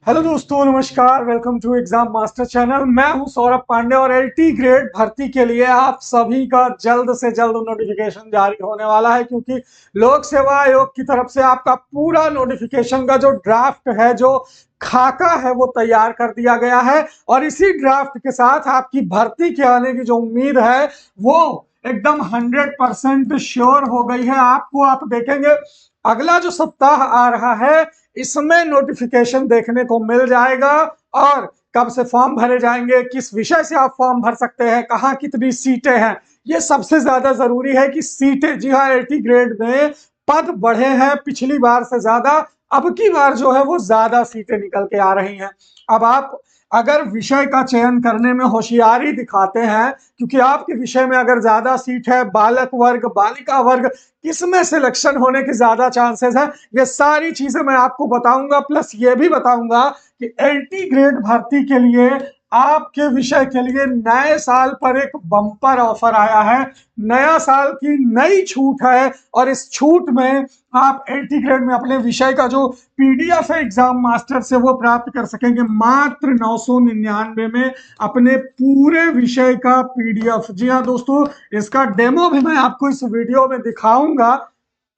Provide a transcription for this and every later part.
Hello दोस्तों, नमस्कार। Welcome to Exam Master channel. मैं हूं सौरभ पांडे और एलटी ग्रेड भर्ती के लिए आप सभी का जल्द से जल्द नोटिफिकेशन जारी होने वाला है, क्योंकि लोक सेवा आयोग की तरफ से आपका पूरा नोटिफिकेशन का जो ड्राफ्ट है, जो खाका है, वो तैयार कर दिया गया है। और इसी ड्राफ्ट के साथ आपकी भर्ती के आने की जो उम्मीद है वो एकदम 100% श्योर हो गई है। आपको आप देखेंगे अगला जो सप्ताह आ रहा है इसमें नोटिफिकेशन देखने को मिल जाएगा। और कब से फॉर्म भरे जाएंगे, किस विषय से आप फॉर्म भर सकते हैं, कहाँ कितनी सीटें हैं, ये सबसे ज्यादा जरूरी है कि सीटें, जी हाँ, एलटी ग्रेड में पद बढ़े हैं पिछली बार से ज्यादा। अब की बार जो है वो ज्यादा सीटें निकल के आ रही हैं। अब आप अगर विषय का चयन करने में होशियारी दिखाते हैं, क्योंकि आपके विषय में अगर ज्यादा सीट है, बालक वर्ग, बालिका वर्ग, किसमें सिलेक्शन होने के ज्यादा चांसेस है, ये सारी चीजें मैं आपको बताऊंगा। प्लस ये भी बताऊंगा कि एलटी ग्रेड भर्ती के लिए आपके विषय के लिए नए साल पर एक बम्पर ऑफर आया है। नया साल की नई छूट है और इस छूट में आप एलटी ग्रेड में अपने विषय का जो पीडीएफ है एग्जाम मास्टर से वो प्राप्त कर सकेंगे मात्र 999 में। अपने पूरे विषय का पीडीएफ, जी हाँ दोस्तों, इसका डेमो भी मैं आपको इस वीडियो में दिखाऊंगा।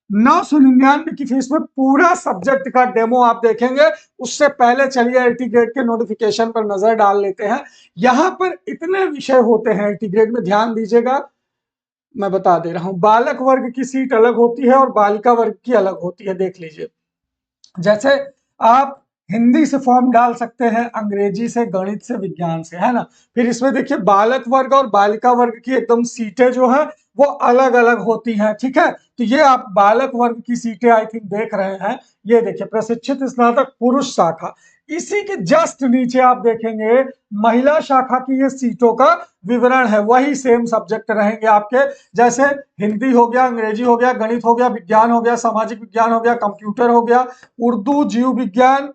999 की फीस में पूरा सब्जेक्ट का डेमो आप देखेंगे। उससे पहले चलिए एलटी ग्रेड के नोटिफिकेशन पर नजर डाल लेते हैं। यहां पर इतने विषय होते हैं एलटी ग्रेड में, ध्यान दीजिएगा, मैं बता दे रहा हूं। बालक वर्ग की सीट अलग होती है और बालिका वर्ग की अलग होती है, देख लीजिए। जैसे आप हिंदी से फॉर्म डाल सकते हैं, अंग्रेजी से, गणित से, विज्ञान से, है ना। फिर इसमें देखिए बालक वर्ग और बालिका वर्ग की एकदम सीटें जो है वो अलग अलग होती हैं, ठीक है। तो ये आप बालक वर्ग की सीटें आई थिंक देख रहे हैं। ये देखिए प्रशिक्षित स्नातक पुरुष शाखा। इसी के जस्ट नीचे आप देखेंगे महिला शाखा की ये सीटों का विवरण है। वही सेम सब्जेक्ट रहेंगे आपके, जैसे हिंदी हो गया, अंग्रेजी हो गया, गणित हो गया, विज्ञान हो गया, सामाजिक विज्ञान हो गया, कंप्यूटर हो गया, उर्दू, जीव विज्ञान,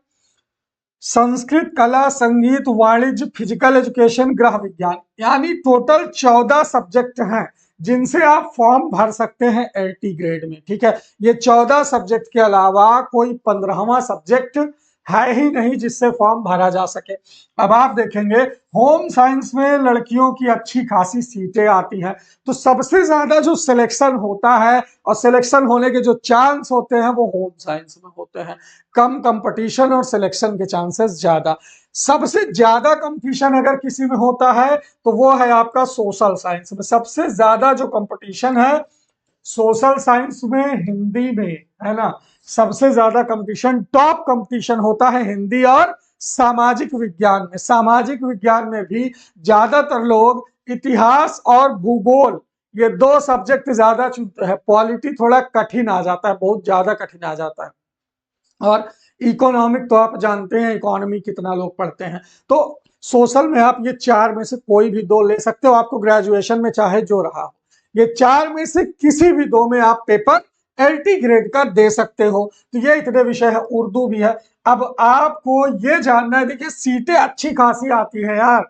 संस्कृत, कला, संगीत, वाणिज्य, फिजिकल एजुकेशन, गृह विज्ञान। यानी टोटल 14 सब्जेक्ट हैं जिनसे आप फॉर्म भर सकते हैं एलटी ग्रेड में, ठीक है। ये 14 सब्जेक्ट के अलावा कोई 15वां सब्जेक्ट है ही नहीं जिससे फॉर्म भरा जा सके। अब आप देखेंगे होम साइंस में लड़कियों की अच्छी खासी सीटें आती हैं, तो सबसे ज्यादा जो सिलेक्शन होता है और सिलेक्शन होने के जो चांस होते हैं वो होम साइंस में होते हैं। कम कंपटीशन और सिलेक्शन के चांसेस ज्यादा। सबसे ज्यादा कंपटीशन अगर किसी में होता है तो वो है आपका सोशल साइंस में। सबसे ज्यादा जो कंपटीशन है सोशल साइंस में, हिंदी में, है ना। सबसे ज्यादा कंपटीशन, टॉप कंपटीशन होता है हिंदी और सामाजिक विज्ञान में। सामाजिक विज्ञान में भी ज्यादातर लोग इतिहास और भूगोल, ये दो सब्जेक्ट ज्यादा चुनते हैं। पॉलिटी थोड़ा कठिन आ जाता है, बहुत ज्यादा कठिन आ जाता है। और इकोनॉमिक तो आप जानते हैं, इकोनॉमी कितना लोग पढ़ते हैं। तो सोशल में आप ये चार में से कोई भी दो ले सकते हो, आपको ग्रेजुएशन में चाहे जो रहा हो। ये चार में से किसी भी दो में आप पेपर एलटी ग्रेड का दे सकते हो। तो ये इतने विषय है, उर्दू भी है। अब आपको ये जानना है, देखिए सीटें अच्छी खासी आती है यार।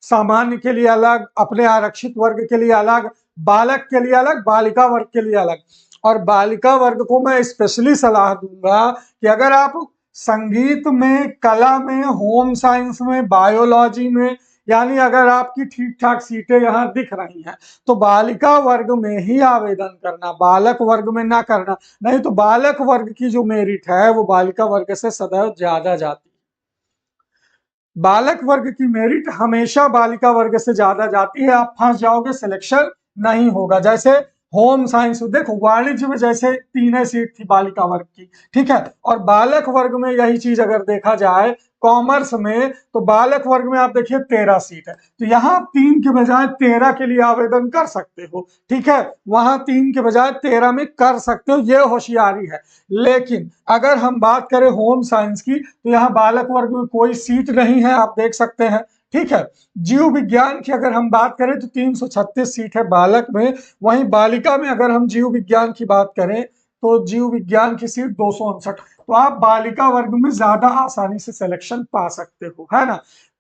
सामान्य के लिए अलग, अपने आरक्षित वर्ग के लिए अलग, बालक के लिए अलग, बालिका वर्ग के लिए अलग। और बालिका वर्ग को मैं स्पेशली सलाह दूंगा कि अगर आप संगीत में, कला में, होम साइंस में, बायोलॉजी में, यानी अगर आपकी ठीक ठाक सीटें यहाँ दिख रही हैं तो बालिका वर्ग में ही आवेदन करना, बालक वर्ग में ना करना। नहीं तो बालक वर्ग की जो मेरिट है वो बालिका वर्ग से सदैव ज्यादा जाती है। बालक वर्ग की मेरिट हमेशा बालिका वर्ग से ज्यादा जाती है। आप फंस जाओगे, सिलेक्शन नहीं होगा। जैसे होम साइंस देखो, वाणिज्य में जैसे 3 सीट थी बालिका वर्ग की, ठीक है। और बालक वर्ग में यही चीज अगर देखा जाए कॉमर्स में, तो बालक वर्ग में आप देखिए 13 सीट है। तो यहाँ आप 3 के बजाय 13 के लिए आवेदन कर सकते हो, ठीक है। वहां 3 के बजाय 13 में कर सकते हो, ये होशियारी है। लेकिन अगर हम बात करें होम साइंस की, तो यहाँ बालक वर्ग में कोई सीट नहीं है, आप देख सकते हैं, ठीक है। जीव विज्ञान की अगर हम बात करें तो 336 सीट है बालक में। वहीं बालिका में अगर हम जीव विज्ञान की बात करें तो जीव विज्ञान की सीट 259। तो आप बालिका वर्ग में ज्यादा आसानी से सिलेक्शन पा सकते हो, है ना।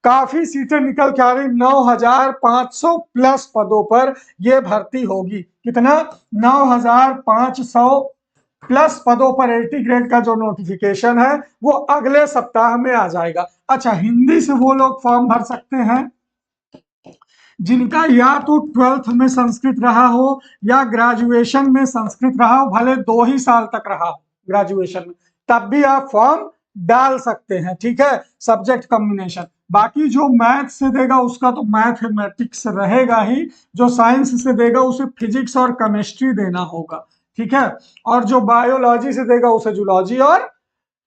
काफी सीटें निकल के आ रही, 9500 प्लस पदों पर यह भर्ती होगी। कितना? 9500 प्लस पदों पर एलटी ग्रेड का जो नोटिफिकेशन है वो अगले सप्ताह में आ जाएगा। अच्छा, हिंदी से वो लोग फॉर्म भर सकते हैं जिनका या तो 12th में संस्कृत रहा हो या ग्रेजुएशन में संस्कृत रहा हो, भले 2 ही साल तक रहा हो ग्रेजुएशन में, तब भी आप फॉर्म डाल सकते हैं। ठीक है, सब्जेक्ट कॉम्बिनेशन। बाकी जो मैथ से देगा उसका तो मैथमेटिक्स रहेगा ही, जो साइंस से देगा उसे फिजिक्स और केमिस्ट्री देना होगा। ठीक है, और जो बायोलॉजी से देगा उसे जूलॉजी और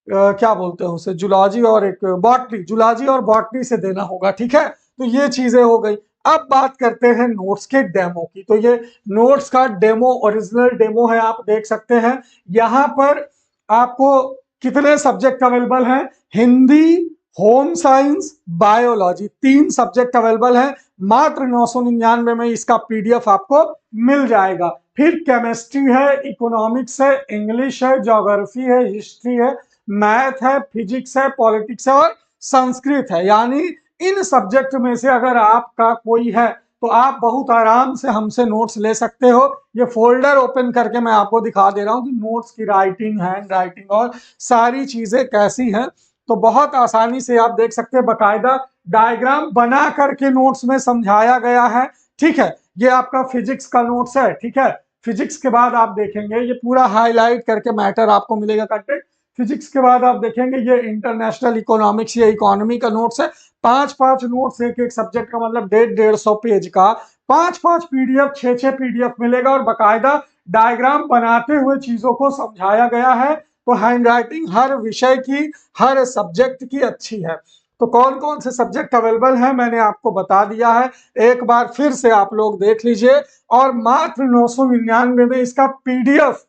क्या बोलते हैं उसे, जूलॉजी और एक बॉटनी, जूलॉजी और बॉटनी से देना होगा। ठीक है, तो ये चीजें हो गई। अब बात करते हैं नोट्स के डेमो की। तो ये नोट्स का डेमो, ओरिजिनल डेमो है, आप देख सकते हैं। यहाँ पर आपको कितने सब्जेक्ट अवेलेबल हैं? Hindi, home science, biology, 3 subject available है। मात्र 999 में इसका पीडीएफ आपको मिल जाएगा। फिर केमिस्ट्री है, इकोनॉमिक्स है, इंग्लिश है, ज्योग्राफी है, हिस्ट्री है, मैथ है, फिजिक्स है, पॉलिटिक्स है और संस्कृत है। यानी इन सब्जेक्ट में से अगर आपका कोई है तो आप बहुत आराम से हमसे नोट्स ले सकते हो। ये फोल्डर ओपन करके मैं आपको दिखा दे रहा हूं कि नोट्स की राइटिंग, हैंड राइटिंग और सारी चीजें कैसी हैं। तो बहुत आसानी से आप देख सकते हैं, बकायदा डायग्राम बना करके नोट्स में समझाया गया है। ठीक है, ये आपका फिजिक्स का नोट्स है। ठीक है, फिजिक्स के बाद आप देखेंगे ये पूरा हाईलाइट करके मैटर आपको मिलेगा कंटेंट। फिजिक्स के बाद आप देखेंगे ये इंटरनेशनल इकोनॉमिक्स या इकोनॉमी का नोट्स है। 5-5 नोट्स, एक एक सब्जेक्ट का, मतलब 150-150 पेज का 5-5 पीडीएफ, 6-6 पीडीएफ मिलेगा और बकायदा डायग्राम बनाते हुए चीजों को समझाया गया है। तो हैंड राइटिंग हर विषय की, हर सब्जेक्ट की अच्छी है। तो कौन कौन से सब्जेक्ट अवेलेबल हैं मैंने आपको बता दिया है, एक बार फिर से आप लोग देख लीजिए और मात्र 999 में इसका पीडीएफ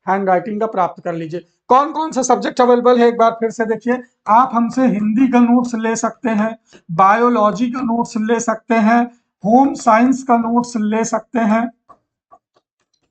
हैंड राइटिंग का प्राप्त कर लीजिए। कौन कौन से सब्जेक्ट अवेलेबल है एक बार फिर से देखिए। आप हमसे हिंदी का नोट्स ले सकते हैं, बायोलॉजी का नोट्स ले सकते हैं, होम साइंस का नोट्स ले सकते हैं।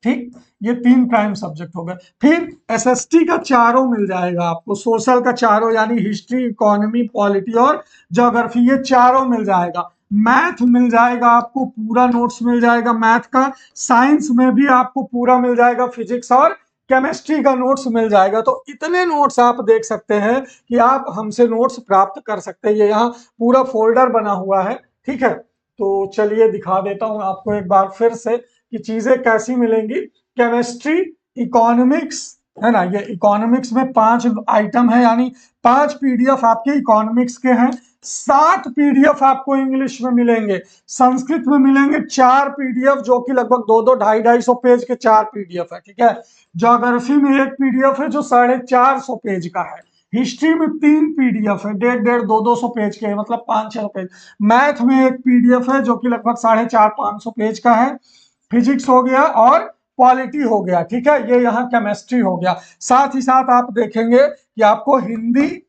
ठीक, ये 3 प्राइम सब्जेक्ट हो गए। फिर एसएसटी का चारों मिल जाएगा आपको, सोशल का चारों यानी हिस्ट्री, इकोनॉमी, पॉलिटी और ज्योग्राफी, ये चारों मिल जाएगा। मैथ मिल जाएगा आपको, पूरा नोट्स मिल जाएगा मैथ का। साइंस में भी आपको पूरा मिल जाएगा, फिजिक्स और केमिस्ट्री का नोट्स मिल जाएगा। तो इतने नोट्स आप देख सकते हैं कि आप हमसे नोट्स प्राप्त कर सकते हैं। ये यहाँ पूरा फोल्डर बना हुआ है। ठीक है, तो चलिए दिखा देता हूं आपको एक बार फिर से कि चीजें कैसी मिलेंगी। केमिस्ट्री, इकोनॉमिक्स है ना, ये इकोनॉमिक्स में 5 आइटम है, यानी 5 पीडीएफ आपके इकोनॉमिक्स के हैं। 7 पीडीएफ आपको इंग्लिश में मिलेंगे। संस्कृत में मिलेंगे 4 पीडीएफ, जो कि लगभग 2-2, 250-250 पेज के 4 पीडीएफ है। ठीक है, ज्योग्राफी में 1 पीडीएफ है जो 450 पेज का है। हिस्ट्री में 3 पीडीएफ है, 150-150, 200-200 पेज के है, मतलब 500-600 पेज। मैथ में 1 पीडीएफ है जो कि लगभग 450-500 पेज का है। फिजिक्स हो गया और पॉलिटी हो गया। ठीक है, ये यहाँ केमिस्ट्री हो गया। साथ ही साथ आप देखेंगे कि आपको हिंदी,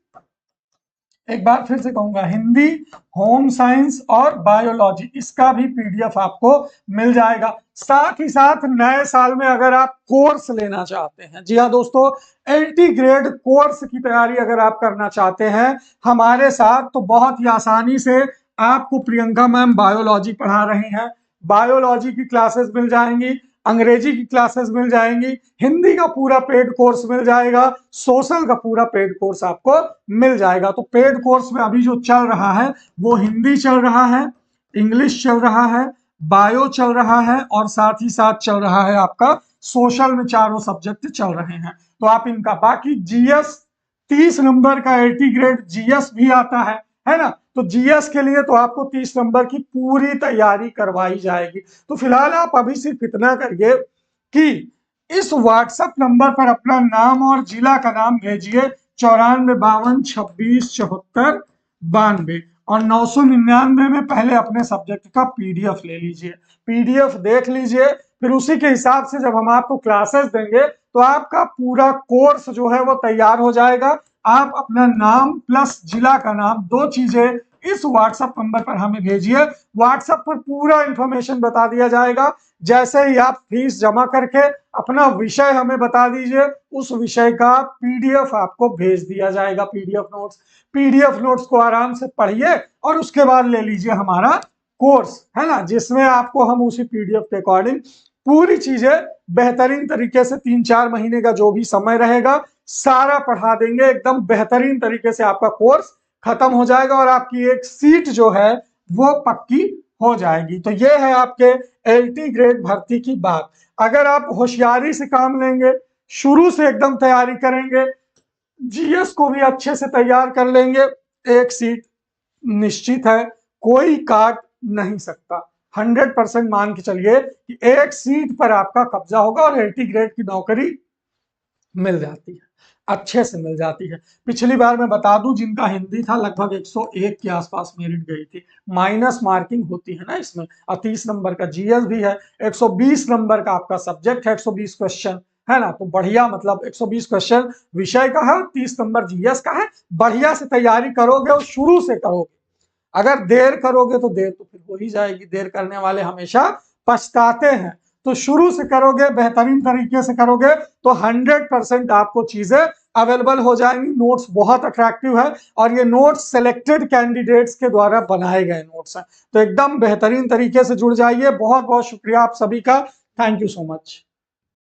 एक बार फिर से कहूंगा, हिंदी, होम साइंस और बायोलॉजी, इसका भी पीडीएफ आपको मिल जाएगा। साथ ही साथ नए साल में अगर आप कोर्स लेना चाहते हैं, जी हाँ दोस्तों, एलटी ग्रेड कोर्स की तैयारी अगर आप करना चाहते हैं हमारे साथ, तो बहुत ही आसानी से आपको प्रियंका मैम बायोलॉजी पढ़ा रही हैं, बायोलॉजी की क्लासेस मिल जाएंगी, अंग्रेजी की क्लासेस मिल जाएंगी, हिंदी का पूरा पेड कोर्स मिल जाएगा, सोशल का पूरा पेड कोर्स आपको मिल जाएगा। तो पेड कोर्स में अभी जो चल रहा है वो हिंदी चल रहा है, इंग्लिश चल रहा है, बायो चल रहा है और साथ ही साथ चल रहा है आपका सोशल में, चारों सब्जेक्ट चल रहे हैं। तो आप इनका, बाकी जीएस 30 नंबर का एलटी ग्रेड जीएस भी आता है ना। तो जीएस के लिए तो आपको 30 नंबर की पूरी तैयारी करवाई जाएगी। तो फिलहाल आप अभी सिर्फ इतना करिए कि इस व्हाट्सएप नंबर पर अपना नाम और जिला का नाम भेजिए, 9452267492, और 999 में पहले अपने सब्जेक्ट का पीडीएफ ले लीजिए, पीडीएफ देख लीजिए। फिर उसी के हिसाब से जब हम आपको क्लासेस देंगे तो आपका पूरा कोर्स जो है वो तैयार हो जाएगा। आप अपना नाम प्लस जिला का नाम, 2 चीजें इस व्हाट्सएप नंबर पर हमें भेजिए। व्हाट्सएप पर पूरा इंफॉर्मेशन बता दिया जाएगा। जैसे ही आप फीस जमा करके अपना विषय हमें बता दीजिए, उस विषय का पीडीएफ आपको भेज दिया जाएगा, पीडीएफ नोट्स को आराम से पढ़िए और उसके बाद ले लीजिए हमारा कोर्स, है ना, जिसमें आपको हम उसी पीडीएफ के अकॉर्डिंग पूरी चीजें बेहतरीन तरीके से 3-4 महीने का जो भी समय रहेगा सारा पढ़ा देंगे, एकदम बेहतरीन तरीके से आपका कोर्स खत्म हो जाएगा और आपकी एक सीट जो है वो पक्की हो जाएगी। तो ये है आपके LT ग्रेड भर्ती की बात। अगर आप होशियारी से काम लेंगे, शुरू से एकदम तैयारी करेंगे, GS को भी अच्छे से तैयार कर लेंगे, एक सीट निश्चित है, कोई काट नहीं सकता। 100% मान के चलिए कि एक सीट पर आपका कब्जा होगा और LT ग्रेड की नौकरी मिल जाती है, अच्छे से मिल जाती है। पिछली बार मैं बता दूं, जिनका हिंदी था लगभग 101 के आसपास मेरिट गई थी। माइनस मार्किंग होती है ना इसमें, और 30 नंबर का GS भी है, 120 नंबर का आपका सब्जेक्ट है, 120 क्वेश्चन है ना। तो बढ़िया, मतलब 120 क्वेश्चन विषय का है, 30 नंबर GS का है। बढ़िया से तैयारी करोगे और शुरू से करोगे। अगर देर करोगे तो देर तो फिर हो ही जाएगी, देर करने वाले हमेशा पछताते हैं। तो शुरू से करोगे, बेहतरीन तरीके से करोगे तो 100% आपको चीजें अवेलेबल हो जाएंगी। नोट्स बहुत अट्रैक्टिव है और ये नोट्स सिलेक्टेड कैंडिडेट्स के द्वारा बनाए गए नोट्स हैं। तो एकदम बेहतरीन तरीके से जुड़ जाइए। बहुत बहुत शुक्रिया आप सभी का, थैंक यू सो मच।